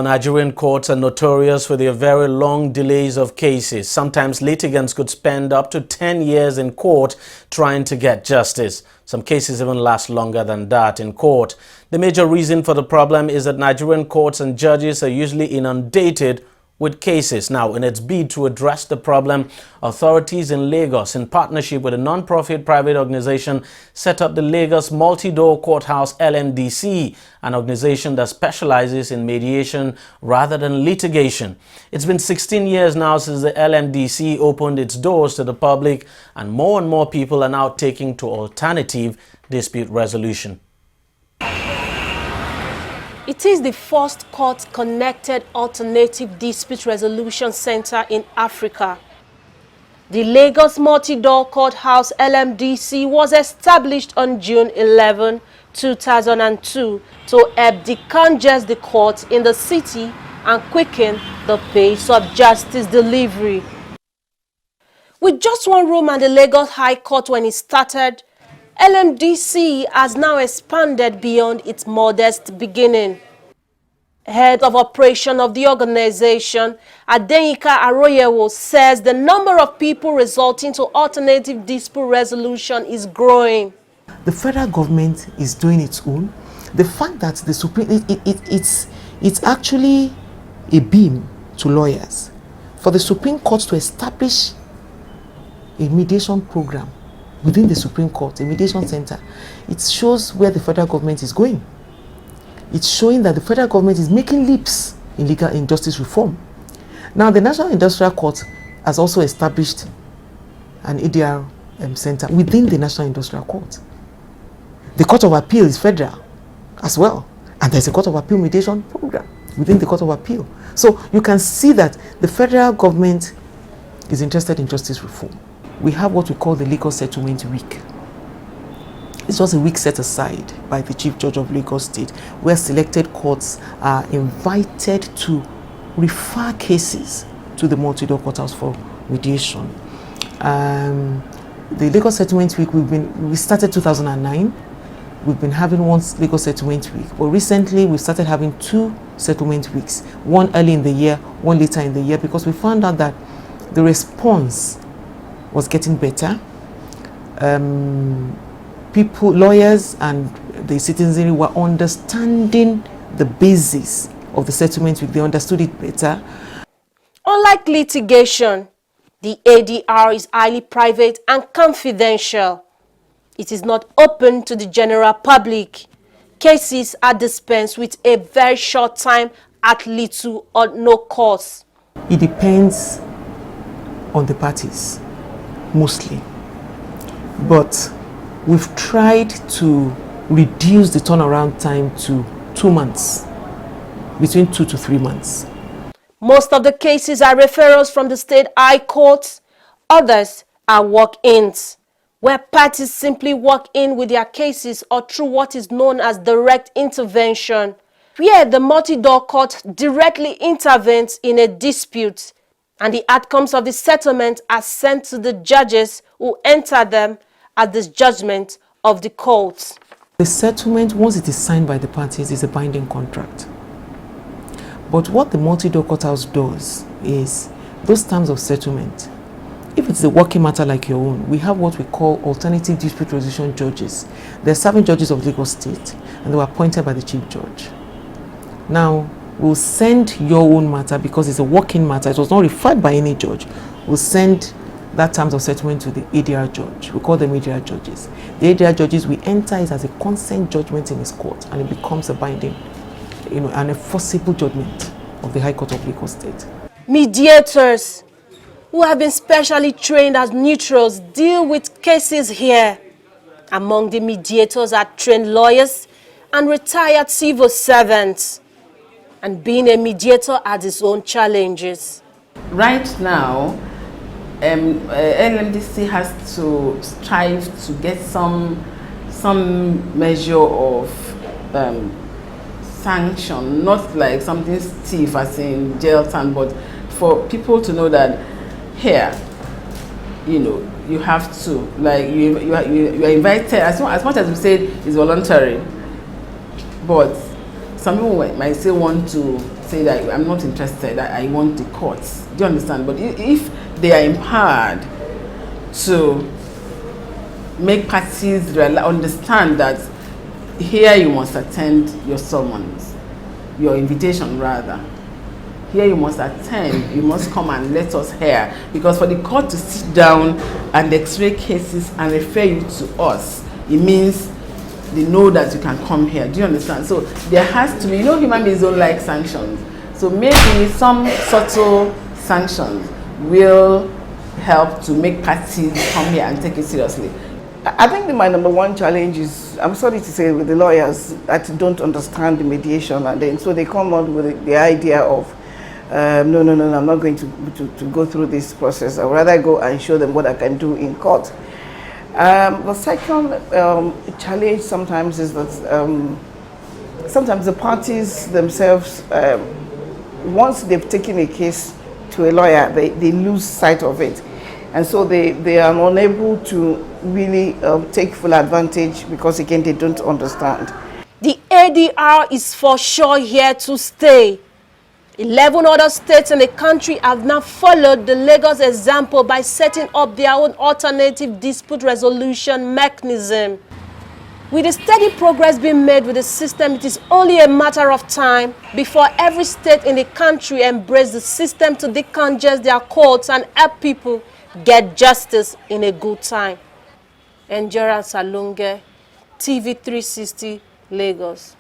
Nigerian courts are notorious for their very long delays of cases. Sometimes litigants could spend up to 10 years in court trying to get justice. Some cases even last longer than that in court. The major reason for the problem is that Nigerian courts and judges are usually inundated with cases. Now, in its bid to address the problem, authorities in Lagos, in partnership with a non-profit private organization, set up the Lagos Multi-Door Courthouse LMDC, an organization that specializes in mediation rather than litigation. It's been 16 years now since the LMDC opened its doors to the public, and more people are now taking to alternative dispute resolution. It is the first court-connected alternative dispute resolution center in Africa. The Lagos Multi-Door Courthouse LMDC was established on June 11, 2002 to help decongest the courts in the city and quicken the pace of justice delivery. With just one room at the Lagos High Court when it started, LMDC has now expanded beyond its modest beginning. Head of operation of the organization, Adeyinka Aroyewo, says the number of people resulting to alternative dispute resolution is growing. The federal government is doing its own. The fact that the Supreme, it's actually a beam to lawyers for the Supreme Court to establish a mediation program within the Supreme Court, a mediation center. It shows where the federal government is going. It's showing that the federal government is making leaps in legal injustice reform. Now, the National Industrial Court has also established an ADR center within the National Industrial Court. The Court of Appeal is federal as well, and there's a Court of Appeal mediation program within the Court of Appeal. So you can see that the federal government is interested in justice reform. We have what we call the Lagos Settlement Week. It's just a week set aside by the Chief Judge of Lagos State, where selected courts are invited to refer cases to the Multi-Door Courthouse for mediation. The Lagos Settlement Week, we started 2009. We've been having one Lagos Settlement Week, but recently we started having 2 settlement weeks, one early in the year, one later in the year, because we found out that the response was getting better. People, lawyers and the citizenry were understanding the basis of the settlement week. They understood it better. Unlike litigation, the ADR is highly private and confidential. It is not open to the general public. Cases are dispensed with a very short time at little or no cost. It depends on the parties, mostly. But we've tried to reduce the turnaround time to 2 months, between 2 to 3 months. Most of the cases are referrals from the state high courts. Others are walk-ins, where parties simply walk in with their cases or through what is known as direct intervention, where the multi-door court directly intervenes in a dispute, and the outcomes of the settlement are sent to the judges who enter them at the judgment of the courts. The settlement, once it is signed by the parties, is a binding contract. But what the Multi-Door Courthouse does is, those terms of settlement, if it's a working matter like your own, we have what we call alternative dispute resolution judges. They're serving judges of Lagos State, and they were appointed by the Chief Judge. Now, we'll send your own matter, because it's a working matter, it was not referred by any judge. We'll send that terms of settlement to the ADR judge. We call them ADR judges. The ADR judges, we enter it as a consent judgment in his court, and it becomes a binding, an enforceable judgment of the High Court of Lagos State. Mediators, who have been specially trained as neutrals, deal with cases here. Among the mediators are trained lawyers and retired civil servants. And being a mediator has its own challenges. Right now, LMDC has to strive to get some measure of sanction, not like something stiff as in jail time, but for people to know that here, you have to, like, you are invited, as much as we said it's voluntary, but some people might say want to say that I'm not interested, I want the courts. Do you understand? But if they are empowered to make parties understand that here you must attend your summons, your invitation rather. Here you must attend, you must come and let us hear. Because for the court to sit down and x-ray cases and refer you to us, it means they know that you can come here. Do you understand? So there has to be, human beings don't like sanctions. So maybe some subtle sanctions will help to make parties come here and take it seriously. I think my number one challenge is, I'm sorry to say, with the lawyers that don't understand the mediation, and then so they come out with the idea of, no, I'm not going to go through this process. I'd rather go and show them what I can do in court. The second challenge sometimes is that sometimes the parties themselves, once they've taken a case to a lawyer, they lose sight of it. And so they are unable to really take full advantage because, again, they don't understand. The ADR is for sure here to stay. 11 other states in the country have now followed the Lagos example by setting up their own alternative dispute resolution mechanism. With the steady progress being made with the system, it is only a matter of time before every state in the country embrace the system to decongest their courts and help people get justice in a good time. Endurance Alunge, TV 360, Lagos.